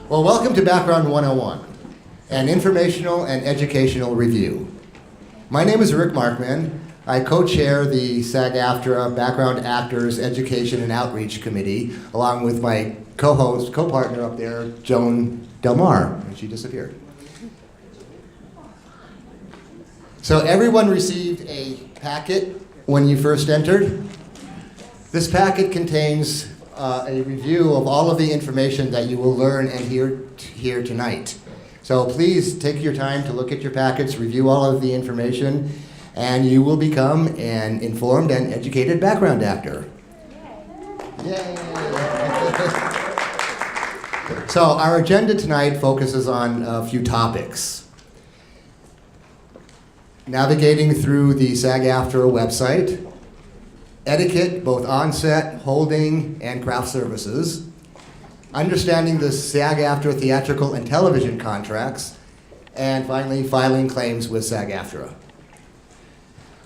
Well, welcome to Background 101, an informational and educational review. My name is Rick Markman. I co-chair the SAG-AFTRA Background Actors Education and Outreach Committee, along with my co-partner up there, Joan Delmar, and she disappeared. So everyone received a packet when you first entered. This packet contains a review of all of the information that you will learn and hear tonight. So please take your time to look at your packets, review all of the information, and you will become an informed and educated background actor. Yay! So our agenda tonight focuses on a few topics. Navigating through the SAG-AFTRA website, etiquette, both on-set, holding, and craft services, understanding the SAG-AFTRA theatrical and television contracts, and finally, filing claims with SAG-AFTRA.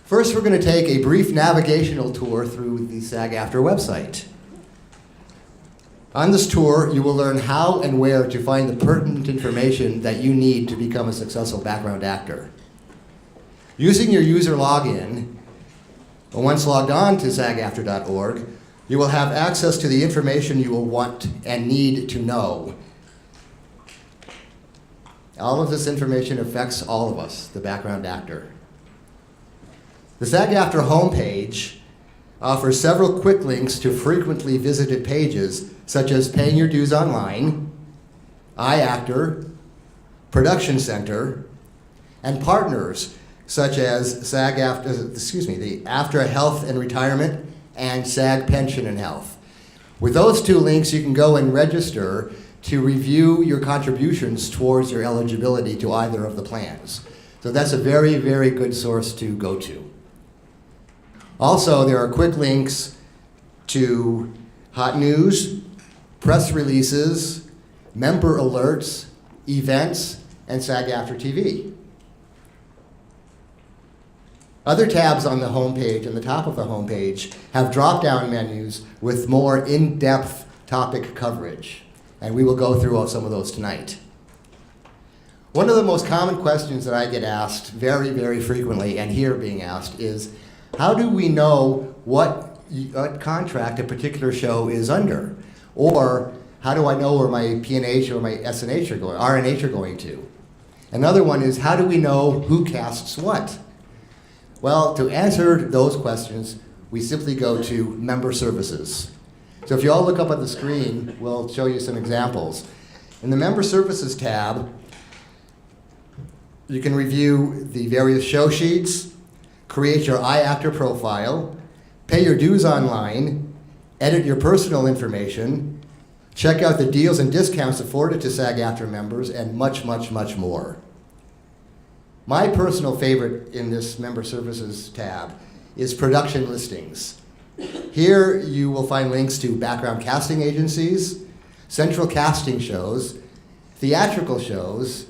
First, we're going to take a brief navigational tour through the SAG-AFTRA website. On this tour, you will learn how and where to find the pertinent information that you need to become a successful background actor. Using your user login, once logged on to SAGAFTRA.org, you will have access to the information you will want and need to know. All of this information affects all of us, the background actor. The SAG-AFTRA homepage offers several quick links to frequently visited pages, such as Paying Your Dues Online, iActor, Production Center, and partners, such as the AFTRA Health and Retirement and SAG Pension and Health. With those two links, you can go and register to review your contributions towards your eligibility to either of the plans. So that's a very, very good source to go to. Also, there are quick links to hot news, press releases, member alerts, events, and SAG-AFTRA TV. Other tabs on the homepage, on the top of the homepage, have drop-down menus with more in-depth topic coverage, and we will go through some of those tonight. One of the most common questions that I get asked very, very frequently, and hear being asked, is how do we know what contract a particular show is under? Or how do I know where my P&H or my S&H are going, R&H are going to? Another one is, how do we know who casts what? Well, to answer those questions, we simply go to Member Services. So if you all look up at the screen, we'll show you some examples. In the Member Services tab, you can review the various show sheets, create your iActor profile, pay your dues online, edit your personal information, check out the deals and discounts afforded to SAG-AFTRA members, and much, much, much more. My personal favorite in this Member Services tab is Production Listings. Here you will find links to background casting agencies, central casting shows, theatrical shows,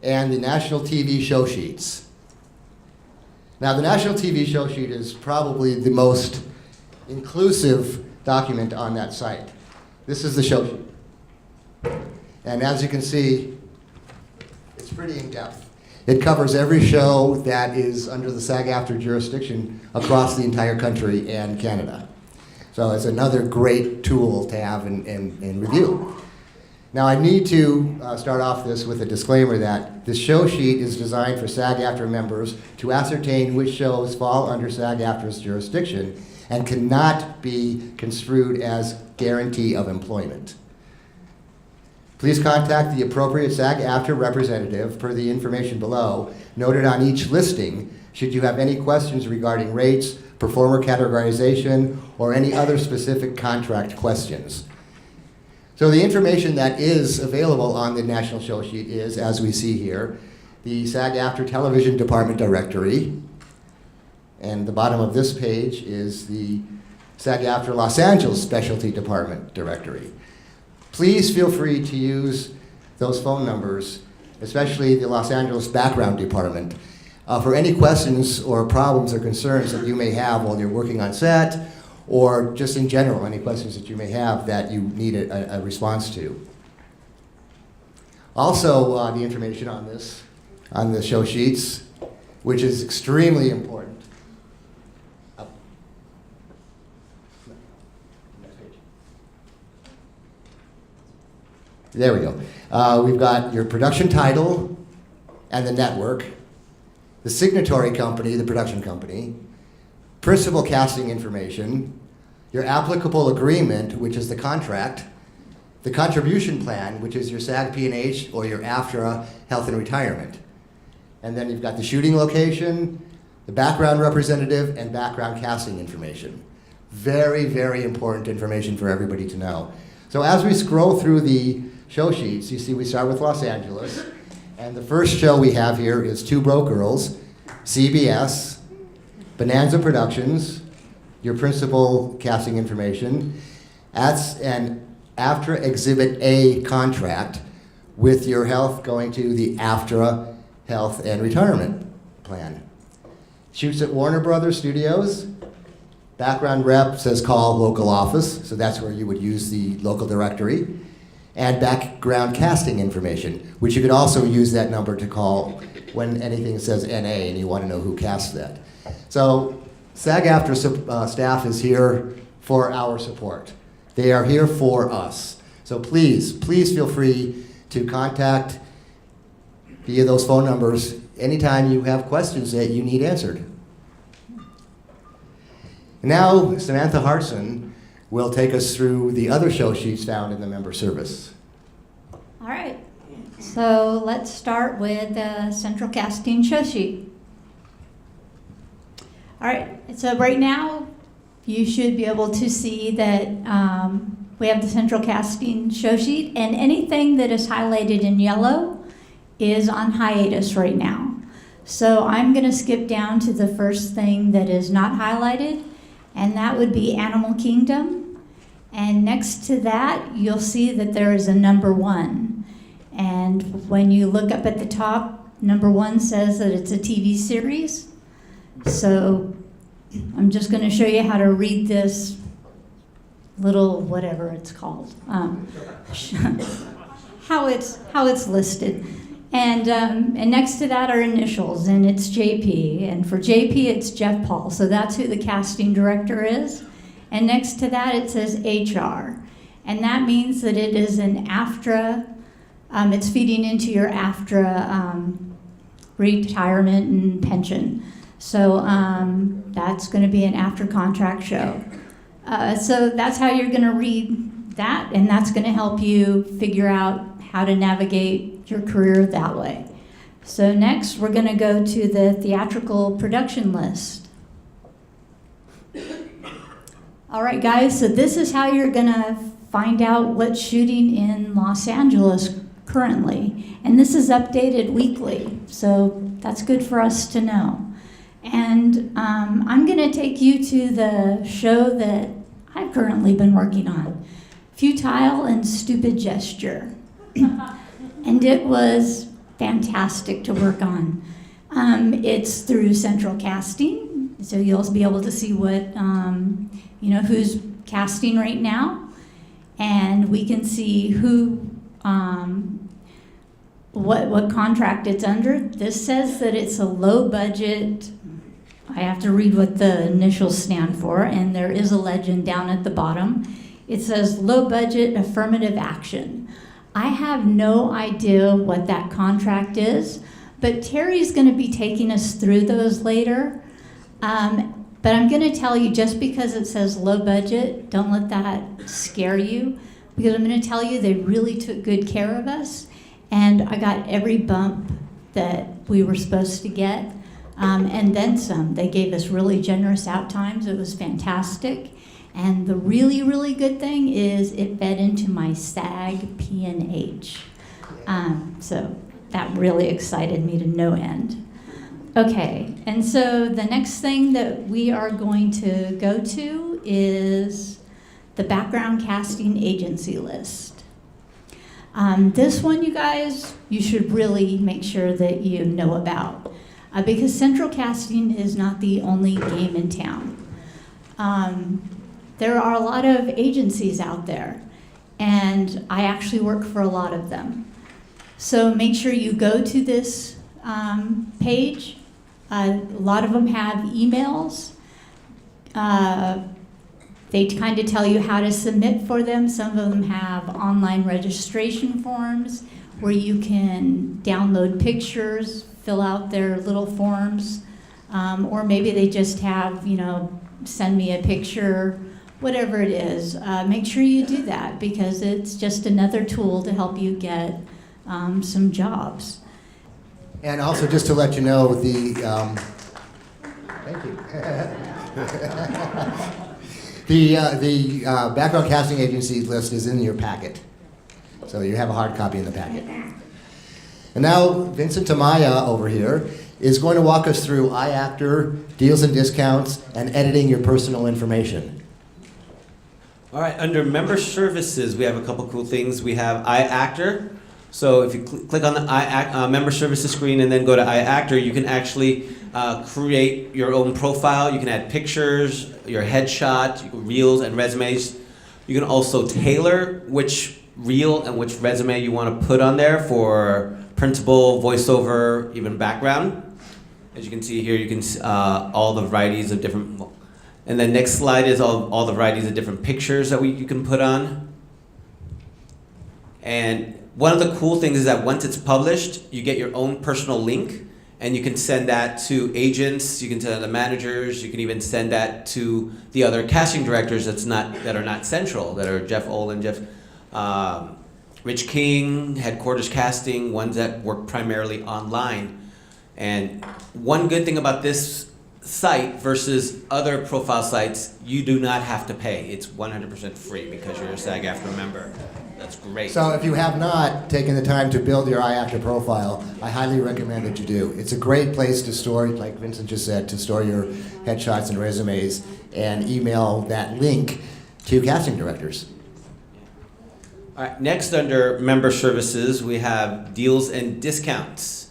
and the National TV show sheets. Now, the National TV show sheet is probably the most inclusive document on that site. This is the show sheet. And as you can see, it's pretty in-depth. It covers every show that is under the SAG-AFTRA jurisdiction across the entire country and Canada. So it's another great tool to have in review. Now I need to start off this with a disclaimer that this show sheet is designed for SAG-AFTRA members to ascertain which shows fall under SAG-AFTRA's jurisdiction and cannot be construed as guarantee of employment. Please contact the appropriate SAG-AFTRA representative per the information below noted on each listing should you have any questions regarding rates, performer categorization, or any other specific contract questions. So the information that is available on the National Show Sheet is, as we see here, the SAG-AFTRA Television Department Directory, and the bottom of this page is the SAG-AFTRA Los Angeles Specialty Department Directory. Please feel free to use those phone numbers, especially the Los Angeles Background Department, for any questions or problems or concerns that you may have while you're working on set, or just in general, any questions that you may have that you need a response to. Also, the information on this, on the show sheets, which is extremely important. Next page. There we go. We've got your production title and the network, the signatory company, the production company, principal casting information, your applicable agreement, which is the contract, the contribution plan, which is your SAG P&H or your AFTRA health and retirement. And then you've got the shooting location, the background representative, and background casting information. Very, very important information for everybody to know. So as we scroll through the show sheets, you see we start with Los Angeles. And the first show we have here is Two Broke Girls, CBS, Bonanza Productions, your principal casting information. That's an AFTRA Exhibit A contract with your health going to the AFTRA Health and Retirement Plan. Shoots at Warner Brothers Studios. Background rep says call local office, so that's where you would use the local directory. And background casting information, which you could also use that number to call when anything says NA and you want to know who cast that. So SAG-AFTRA staff is here for our support. They are here for us. So please, please feel free to contact via those phone numbers anytime you have questions that you need answered. Now, Samantha Hartson will take us through the other show sheets found in the member service. All right, so let's start with the central casting show sheet. All right, so right now you should be able to see that we have the central casting show sheet, and anything that is highlighted in yellow is on hiatus right now. So I'm going to skip down to the first thing that is not highlighted, and that would be Animal Kingdom. And next to that, you'll see that there is a number 1. And when you look up at the top, number 1 says that it's a TV series. So I'm just going to show you how to read this little whatever it's called, how it's listed. And next to that are initials, and it's JP. And for JP, it's Jeff Paul. So that's who the casting director is. And next to that, it says HR. And that means that it is an AFTRA, it's feeding into your AFTRA retirement and pension. So that's going to be an AFTRA contract show. So that's how you're going to read that, and that's going to help you figure out how to navigate your career that way. So next, we're going to go to the theatrical production list. All right, guys, so this is how you're going to find out what's shooting in Los Angeles currently. And this is updated weekly, so that's good for us to know. And I'm going to take you to the show that I've currently been working on, Futile and Stupid Gesture. And it was fantastic to work on. It's through central casting, so you'll be able to see what, who's casting right now. And we can see who, what contract it's under. This says that it's a low budget. I have to read what the initials stand for, and there is a legend down at the bottom. It says low budget affirmative action. I have no idea what that contract is, but Terry's going to be taking us through those later. But I'm going to tell you, just because it says low budget, don't let that scare you, because I'm going to tell you they really took good care of us, and I got every bump that we were supposed to get. And then some. They gave us really generous out times. It was fantastic. And the really, really good thing is it fed into my SAG P&H. So that really excited me to no end. Okay, and so the next thing that we are going to go to is the background casting agency list. This one, you guys, you should really make sure that you know about. Because central casting is not the only game in town. There are a lot of agencies out there, and I actually work for a lot of them. So make sure you go to this page. A lot of them have emails. They kind of tell you how to submit for them. Some of them have online registration forms where you can download pictures, fill out their little forms, or maybe they just have, send me a picture, whatever it is. Make sure you do that because it's just another tool to help you get some jobs. And also, just to let you know, thank you. The background casting agencies list is in your packet. So you have a hard copy in the packet. And now Vincent Tamaya over here is going to walk us through iActor, deals and discounts, and editing your personal information. All right, under member services, we have a couple cool things. We have iActor. So if you click on the member services screen and then go to iActor, you can actually create your own profile. You can add pictures, your headshot, reels, and resumes. You can also tailor which reel and which resume you want to put on there for printable, voiceover, even background. As you can see here, you can see all the varieties of different. And then next slide is all the varieties of different pictures that you can put on. And one of the cool things is that once it's published, you get your own personal link, and you can send that to agents, you can send it to managers, you can even send that to the other casting directors that are not central, that are Jeff Olin, Rich King, Headquarters Casting, ones that work primarily online. And one good thing about this site versus other profile sites, you do not have to pay. It's 100% free because you're a SAG-AFTRA member. That's great. So if you have not taken the time to build your iActor profile, I highly recommend that you do. It's a great place to store, like Vincent just said, to store your headshots and resumes and email that link to casting directors. All right, next under member services, we have deals and discounts.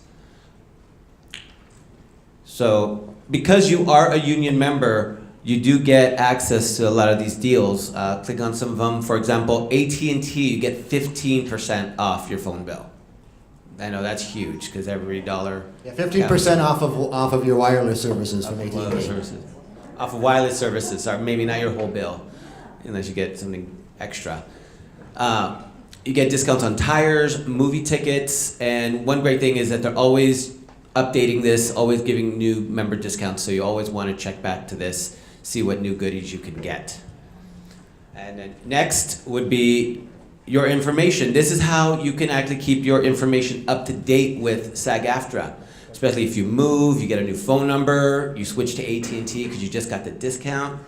So because you are a union member, you do get access to a lot of these deals. Click on some of them. For example, AT&T, you get 15% off your phone bill. I know that's huge because every dollar. Yeah, 15% off of your wireless services from AT&T. Off of wireless services. Sorry, maybe not your whole bill, unless you get something extra. You get discounts on tires, movie tickets, and one great thing is that they're always updating this, always giving new member discounts. So you always want to check back to this, see what new goodies you can get. And then next would be your information. This is how you can actually keep your information up to date with SAG-AFTRA. Especially if you move, you get a new phone number, you switch to AT&T because you just got the discount.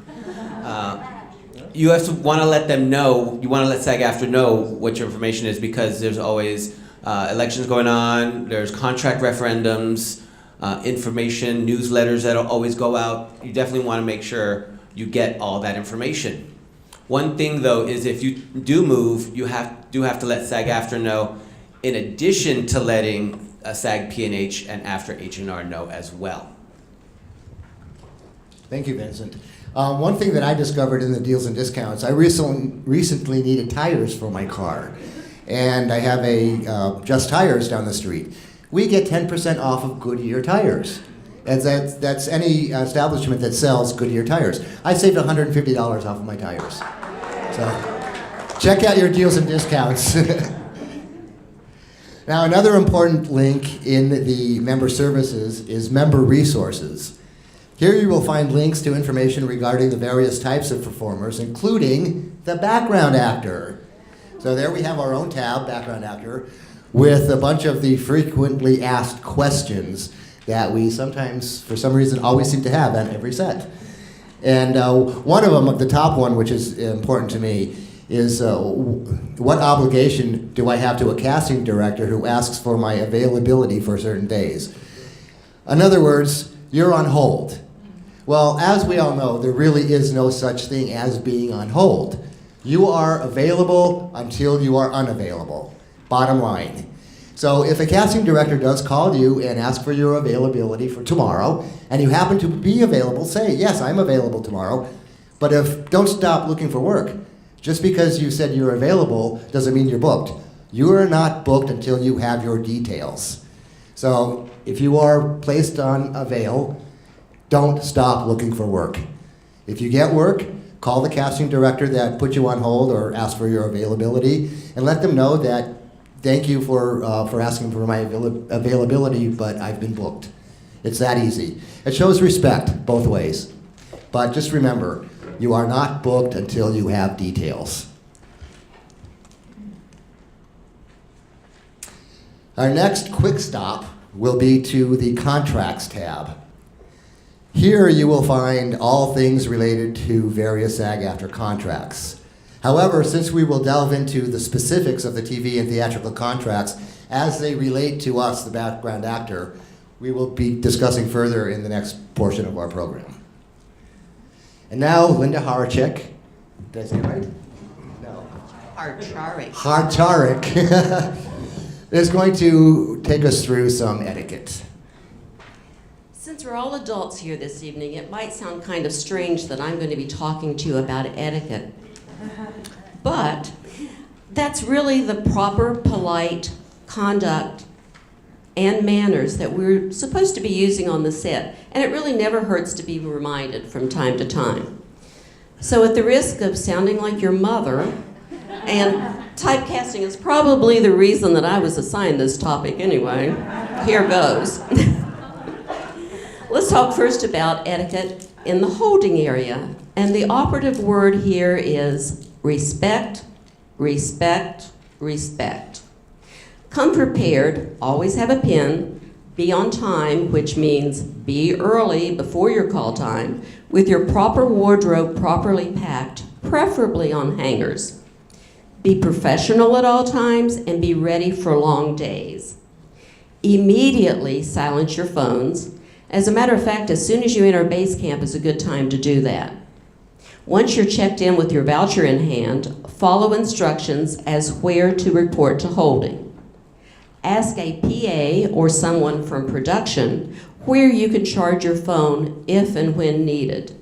You have to want to let them know, you want to let SAG-AFTRA know what your information is because there's always elections going on, there's contract referendums, information, newsletters that'll always go out. You definitely want to make sure you get all that information. One thing though is if you do move, you do have to let SAG-AFTRA know in addition to letting SAG P&H and AFTRA H&R know as well. Thank you, Vincent. One thing that I discovered in the deals and discounts, I recently needed tires for my car. And I have a Just Tires down the street. We get 10% off of Goodyear tires. And that's any establishment that sells Goodyear tires. I saved $150 off of my tires. So check out your deals and discounts. Now, another important link in the member services is member resources. Here you will find links to information regarding the various types of performers, including the background actor. So there we have our own tab, background actor, with a bunch of the frequently asked questions that we sometimes, for some reason, always seem to have on every set. And one of them, the top one, which is important to me, is what obligation do I have to a casting director who asks for my availability for certain days? In other words, you're on hold. Well, as we all know, there really is no such thing as being on hold. You are available until you are unavailable, bottom line. So if a casting director does call you and ask for your availability for tomorrow, and you happen to be available, say, yes, I'm available tomorrow, But don't stop looking for work. Just because you said you're available doesn't mean you're booked. You are not booked until you have your details. So if you are placed on avail, don't stop looking for work. If you get work, call the casting director that put you on hold or ask for your availability, and let them know that thank you for asking for my availability, but I've been booked. It's that easy. It shows respect both ways. But just remember, you are not booked until you have details. Our next quick stop will be to the Contracts tab. Here you will find all things related to various SAG-AFTRA contracts. However, since we will delve into the specifics of the TV and theatrical contracts as they relate to us, the background actor, we will be discussing further in the next portion of our program. And now, Linda Harachek, did I say it right? No. Harcharik is going to take us through some etiquette. Since we're all adults here this evening, it might sound kind of strange that I'm going to be talking to you about etiquette. But that's really the proper, polite conduct and manners that we're supposed to be using on the set. And it really never hurts to be reminded from time to time. So at the risk of sounding like your mother, and typecasting is probably the reason that I was assigned this topic anyway, here goes. Let's talk first about etiquette in the holding area. And the operative word here is respect, respect, respect. Come prepared, always have a pen, be on time, which means be early before your call time, with your proper wardrobe properly packed, preferably on hangers. Be professional at all times and be ready for long days. Immediately silence your phones. As a matter of fact, as soon as you enter base camp is a good time to do that. Once you're checked in with your voucher in hand, follow instructions as where to report to holding. Ask a PA or someone from production where you can charge your phone if and when needed.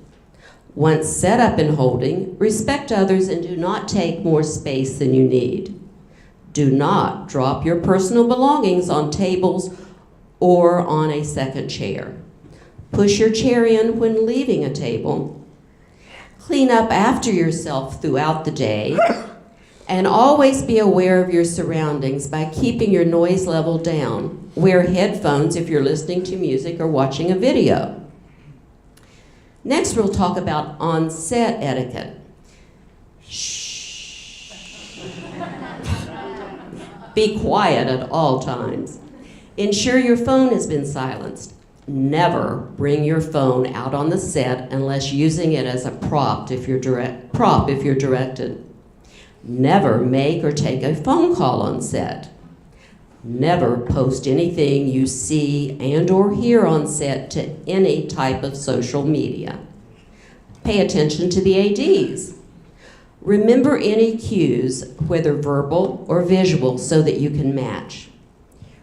Once set up in holding, respect others and do not take more space than you need. Do not drop your personal belongings on tables or on a second chair. Push your chair in when leaving a table. Clean up after yourself throughout the day. And always be aware of your surroundings by keeping your noise level down. Wear headphones if you're listening to music or watching a video. Next, we'll talk about on-set etiquette. Shh. Be quiet at all times. Ensure your phone has been silenced. Never bring your phone out on the set unless using it as a prop if you're directed. Never make or take a phone call on set. Never post anything you see and or hear on set to any type of social media. Pay attention to the ADs. Remember any cues, whether verbal or visual, so that you can match.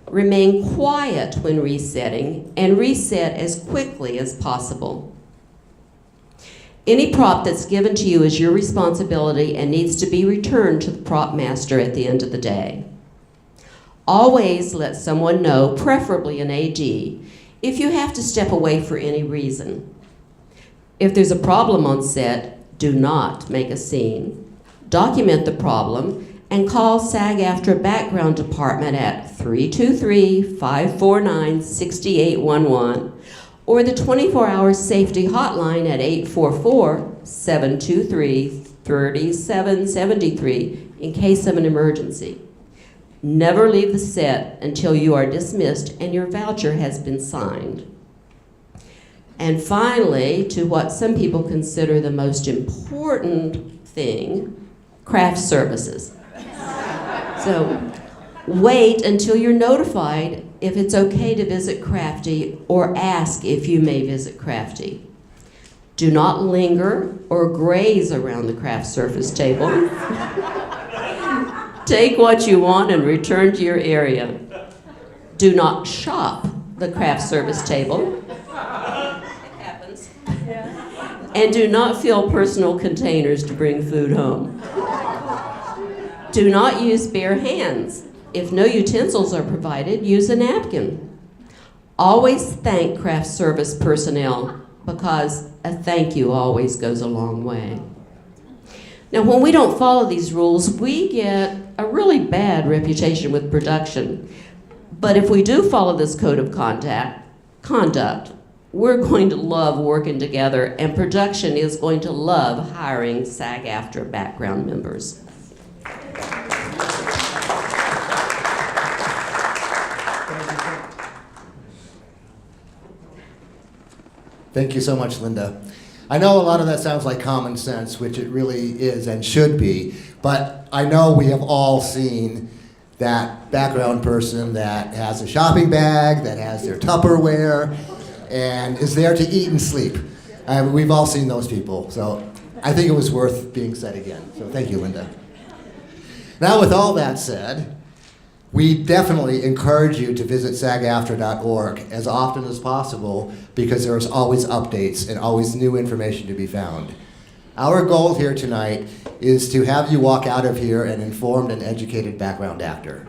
Remain quiet when resetting and reset as quickly as possible. Any prop that's given to you is your responsibility and needs to be returned to the prop master at the end of the day. Always let someone know, preferably an AD, if you have to step away for any reason. If there's a problem on set, do not make a scene. Document the problem and call SAG-AFTRA Background Department at 323-549-6811 or the 24-hour safety hotline at 844-723-3773 in case of an emergency. Never leave the set until you are dismissed and your voucher has been signed. And finally, to what some people consider the most important thing, craft services. So wait until you're notified if it's okay to visit Crafty or ask if you may visit Crafty. Do not linger or graze around the craft service table. Take what you want and return to your area. Do not shop the craft service table. It happens. And do not fill personal containers to bring food home. Do not use bare hands. If no utensils are provided, use a napkin. Always thank craft service personnel, because a thank you always goes a long way. Now, when we don't follow these rules, we get a really bad reputation with production. But if we do follow this code of conduct, we're going to love working together, and production is going to love hiring SAG-AFTRA background members. Thank you so much, Linda. I know a lot of that sounds like common sense, which it really is and should be, but I know we have all seen that background person that has a shopping bag, that has their Tupperware, and is there to eat and sleep. We've all seen those people, so I think it was worth being said again. So thank you, Linda. Now, with all that said, we definitely encourage you to visit SAG-AFTRA.org as often as possible, because there's always updates and always new information to be found. Our goal here tonight is to have you walk out of here an informed and educated background actor.